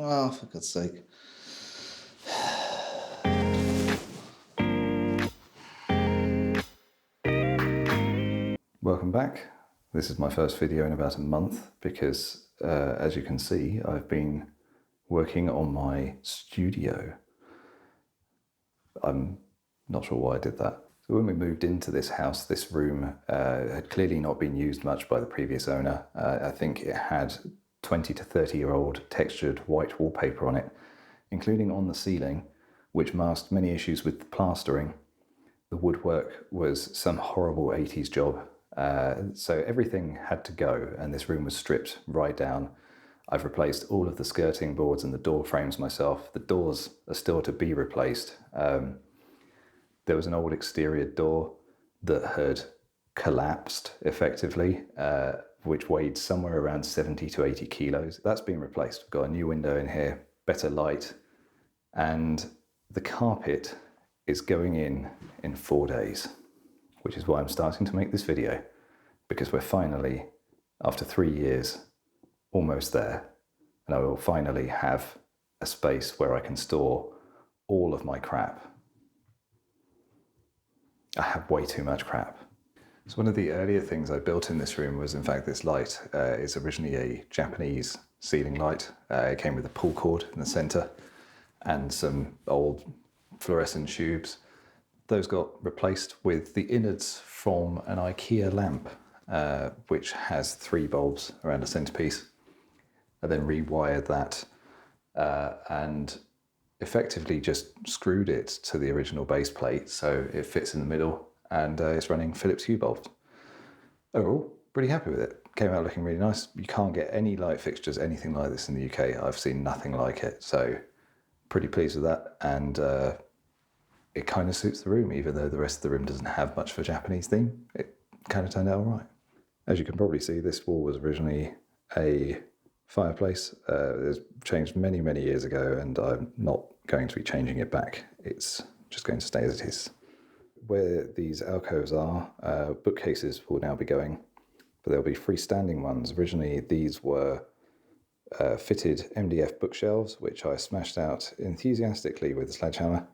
Oh, for God's sake. Welcome back. This is my first video in about a month because, as you can see, I've been working on my studio. I'm not sure why I did that. So when we moved into this house, this room had clearly not been used much by the previous owner. I think it had 20 to 30-year-old textured white wallpaper on it, including on the ceiling, which masked many issues with the plastering. The woodwork was some horrible 80s job. So everything had to go, and this room was stripped right down. I've replaced all of the skirting boards and the door frames myself. The doors are still to be replaced. There was an old exterior door that had collapsed effectively, which weighed somewhere around 70 to 80 kilos. That's been replaced. We've got a new window in here, better light, and the carpet is going in 4 days, which is why I'm starting to make this video, because we're finally, after 3 years, almost there, and I will finally have a space where I can store all of my crap. I have way too much crap. So one of the earlier things I built in this room was, in fact, this light. It's originally a Japanese ceiling light. It came with a pull cord in the center and some old fluorescent tubes. Those got replaced with the innards from an IKEA lamp, which has 3 bulbs around a centerpiece. I then rewired that and effectively just screwed it to the original base plate so it fits in the middle, and it's running Philips Hue bulbs. Overall, pretty happy with it. Came out looking really nice. You can't get any light fixtures, anything like this in the UK. I've seen nothing like it, so pretty pleased with that, and it kind of suits the room, even though the rest of the room doesn't have much of a Japanese theme. It kind of turned out all right. As you can probably see, this wall was originally a fireplace. It was changed many, many years ago, and I'm not going to be changing it back. It's just going to stay as it is. Where these alcoves are, bookcases will now be going, but there'll be freestanding ones. Originally, these were fitted MDF bookshelves, which I smashed out enthusiastically with a sledgehammer,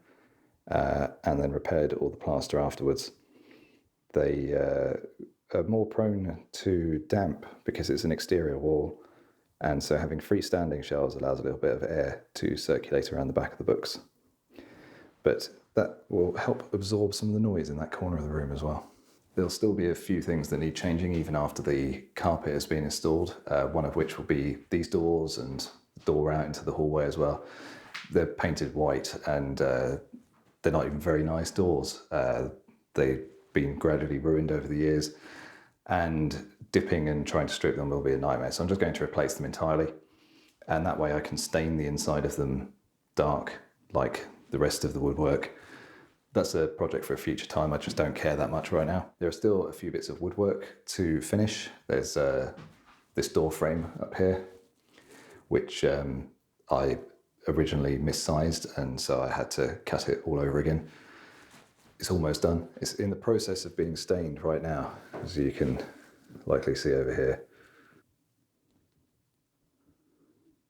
and then repaired all the plaster afterwards. They are more prone to damp because it's an exterior wall, and so having freestanding shelves allows a little bit of air to circulate around the back of the books. But that will help absorb some of the noise in that corner of the room as well. There'll still be a few things that need changing even after the carpet has been installed, one of which will be these doors and the door out into the hallway as well. They're painted white, and they're not even very nice doors. They've been gradually ruined over the years, and dipping and trying to strip them will be a nightmare. So I'm just going to replace them entirely, and that way I can stain the inside of them dark like the rest of the woodwork. That's a project for a future time. I just don't care that much right now. There are still a few bits of woodwork to finish. There's this door frame up here, which I originally missized, and so I had to cut it all over again. It's almost done. It's in the process of being stained right now, as you can likely see over here.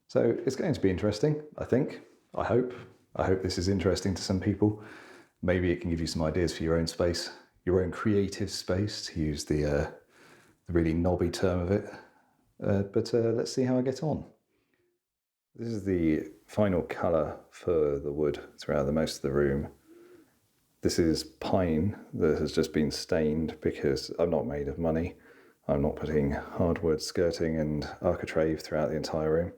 So it's going to be interesting, I think. I hope this is interesting to some people. Maybe it can give you some ideas for your own space, your own creative space, to use the really knobby term of it. But let's see how I get on. This is the final colour for the wood throughout the most of the room. This is pine that has just been stained because I'm not made of money. I'm not putting hardwood skirting and architrave throughout the entire room.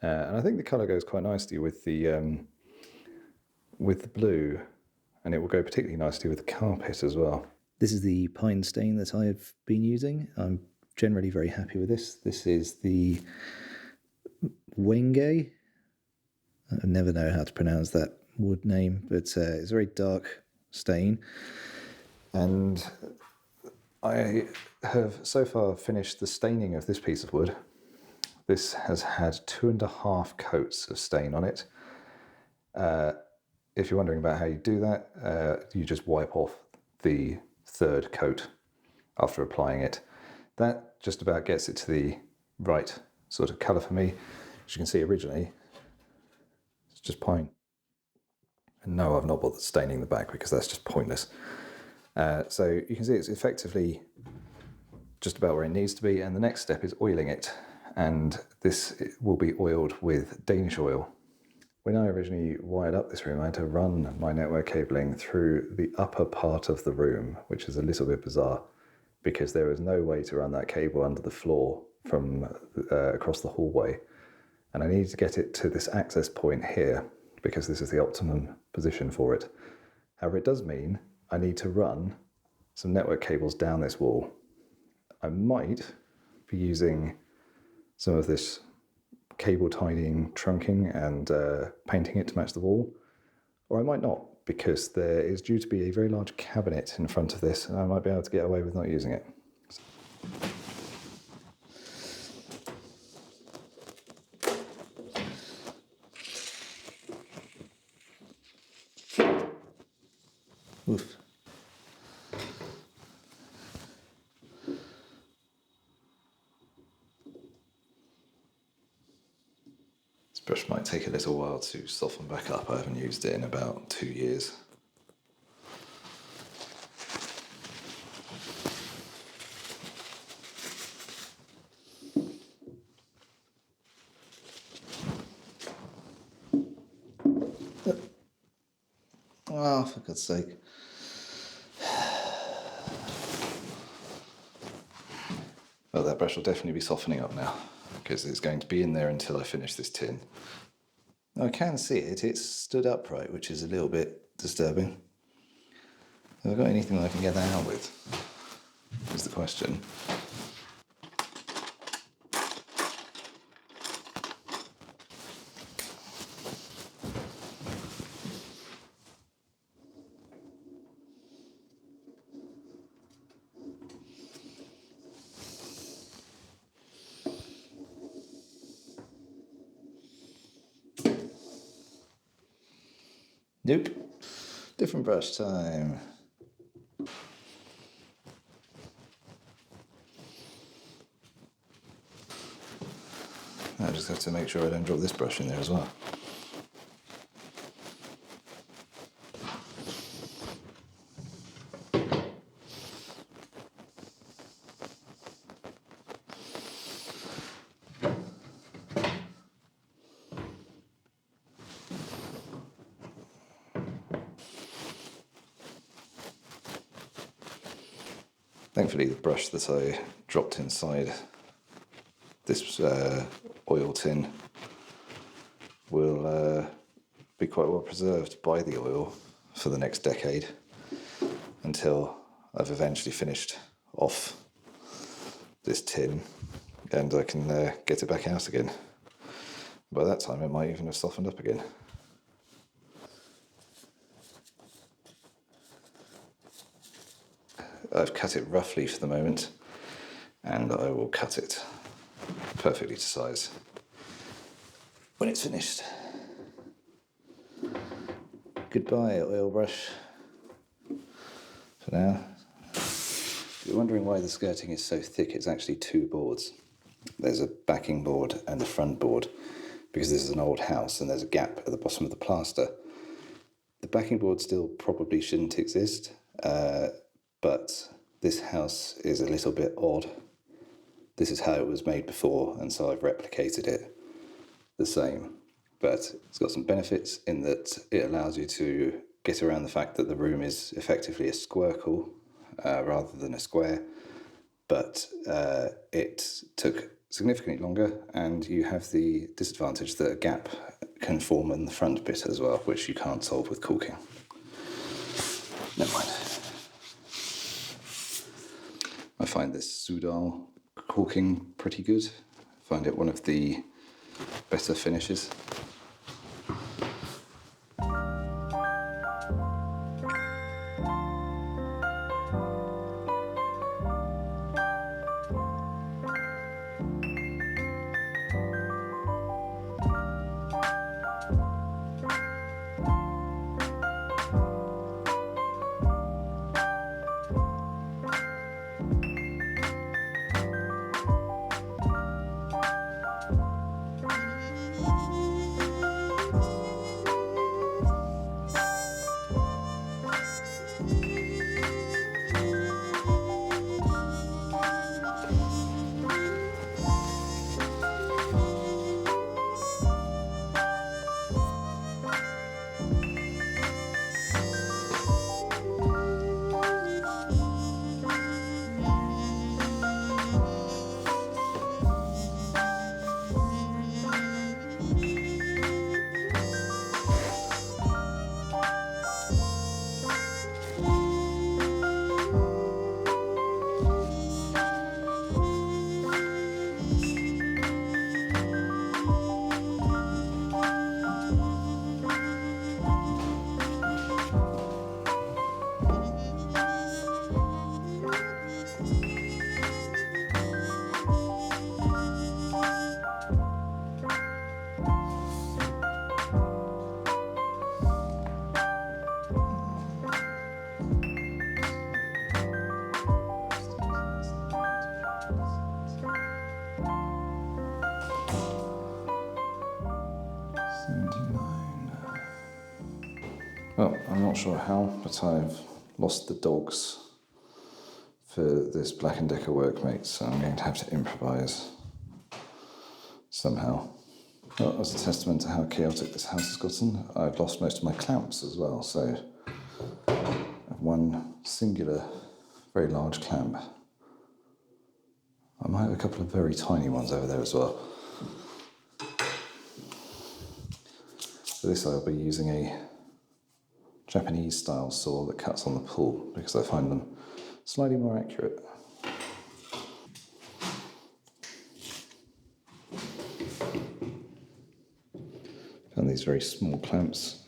And I think the colour goes quite nicely with the blue, and it will go particularly nicely with the carpet as well. This is the pine stain that I've been using. I'm generally very happy with this. This is the Wenge. I never know how to pronounce that wood name, but it's a very dark stain. And I have so far finished the staining of this piece of wood. This has had 2.5 coats of stain on it. If you're wondering about how you do that, you just wipe off the 3rd coat after applying it. That just about gets it to the right sort of colour for me. As you can see, originally just pine. And no, I've not bothered staining the back because that's just pointless. So you can see it's effectively just about where it needs to be, and the next step is oiling it, and this will be oiled with Danish oil. When I originally wired up this room, I had to run my network cabling through the upper part of the room, which is a little bit bizarre because there was no way to run that cable under the floor from across the hallway, and I needed to get it to this access point here because this is the optimum position for it. However, it does mean I need to run some network cables down this wall. I might be using some of this cable tidying trunking and painting it to match the wall, or I might not, because there is due to be a very large cabinet in front of this and I might be able to get away with not using it. Oof. This brush might take a little while to soften back up. I haven't used it in about 2 years. Oh, for God's sake. Well, that brush will definitely be softening up now because it's going to be in there until I finish this tin. I can see it, it's stood upright, which is a little bit disturbing. Have I got anything that I can get that out with? Is the question. Nope. Different brush time. I just have to make sure I don't drop this brush in there as well. Thankfully, the brush that I dropped inside this oil tin will be quite well preserved by the oil for the next decade until I've eventually finished off this tin and I can get it back out again. By that time, it might even have softened up again. I've cut it roughly for the moment, and I will cut it perfectly to size when it's finished. Goodbye, oil brush, for now. If you're wondering why the skirting is so thick, it's actually 2 boards. There's a backing board and a front board, because this is an old house and there's a gap at the bottom of the plaster. The backing board still probably shouldn't exist, but this house is a little bit odd. This is how it was made before, and so I've replicated it the same. But it's got some benefits in that it allows you to get around the fact that the room is effectively a squircle rather than a square. But it took significantly longer, and you have the disadvantage that a gap can form in the front bit as well, which you can't solve with caulking. Never mind. I find this Soudal caulking pretty good. I find it one of the better finishes. Well, I'm not sure how, but I've lost the dogs for this Black & Decker workmate, so I'm going to have to improvise somehow. Well, as a testament to how chaotic this house has gotten, I've lost most of my clamps as well, so I have one singular, very large clamp. I might have a couple of very tiny ones over there as well. For this I'll be using a Japanese style saw that cuts on the pull because I find them slightly more accurate. And these very small clamps.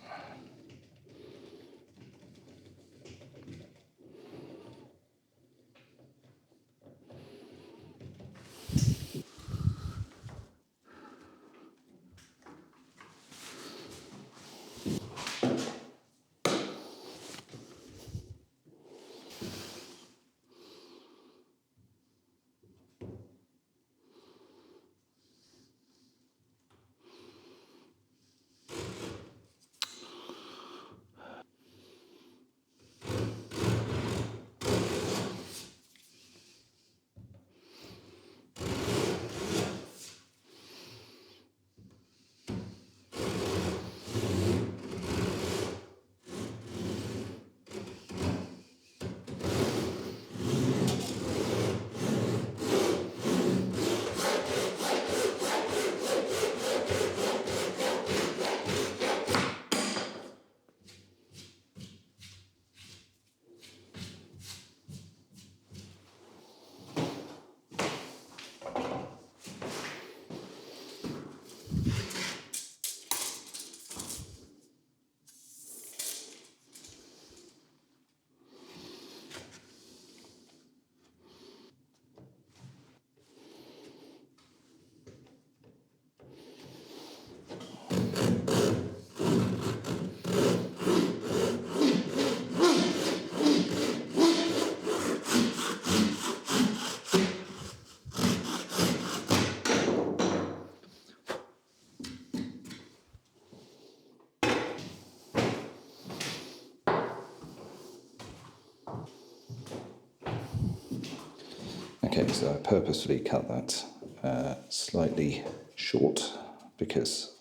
Okay, so I purposefully cut that slightly short because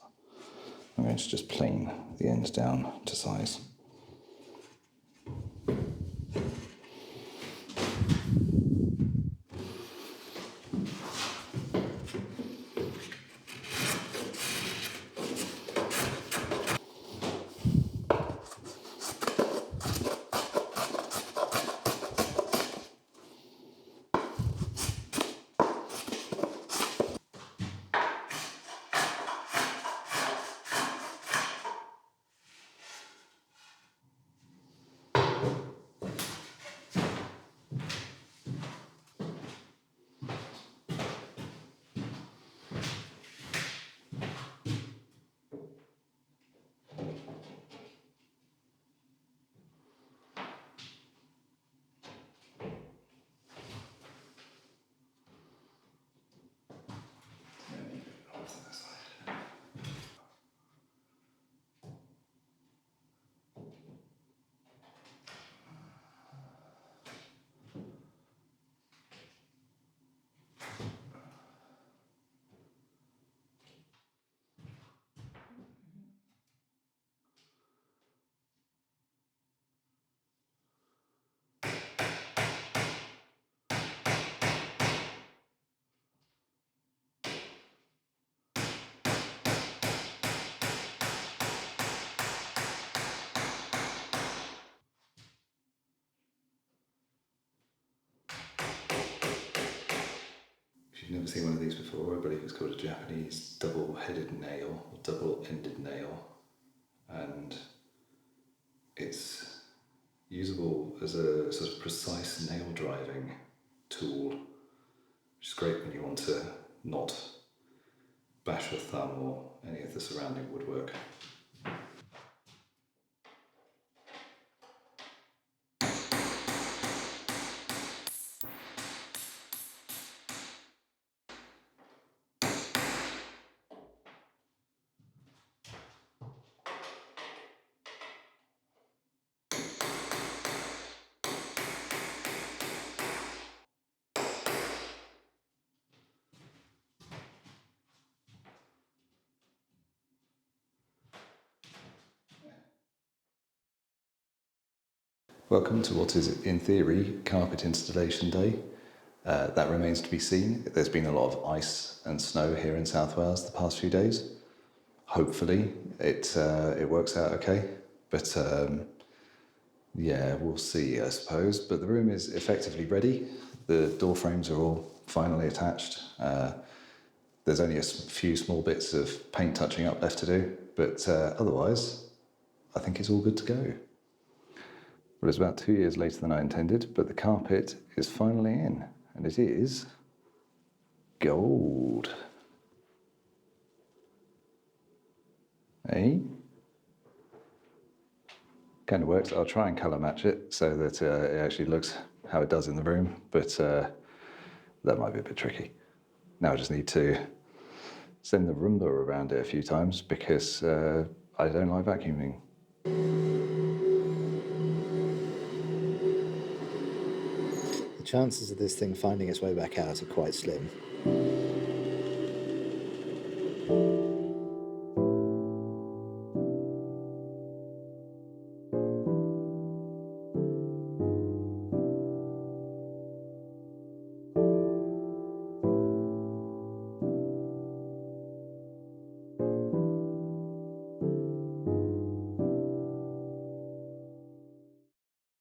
I'm going to just plane the ends down to size. If you've never seen one of these before, I believe it's called a Japanese double-headed nail, or double-ended nail, and it's usable as a sort of precise nail driving tool, which is great when you want to not bash your thumb or any of the surrounding woodwork. Welcome to what is, in theory, carpet installation day. That remains to be seen. There's been a lot of ice and snow here in South Wales the past few days. Hopefully it works out okay, but yeah, we'll see, I suppose. But the room is effectively ready. The door frames are all finally attached. There's only a few small bits of paint touching up left to do, but otherwise, I think it's all good to go. Well, it's about 2 years later than I intended, but the carpet is finally in, and it is gold. Eh? Kind of works. I'll try and colour match it so that it actually looks how it does in the room, but that might be a bit tricky. Now I just need to send the Roomba around it a few times because I don't like vacuuming. The chances of this thing finding its way back out are quite slim.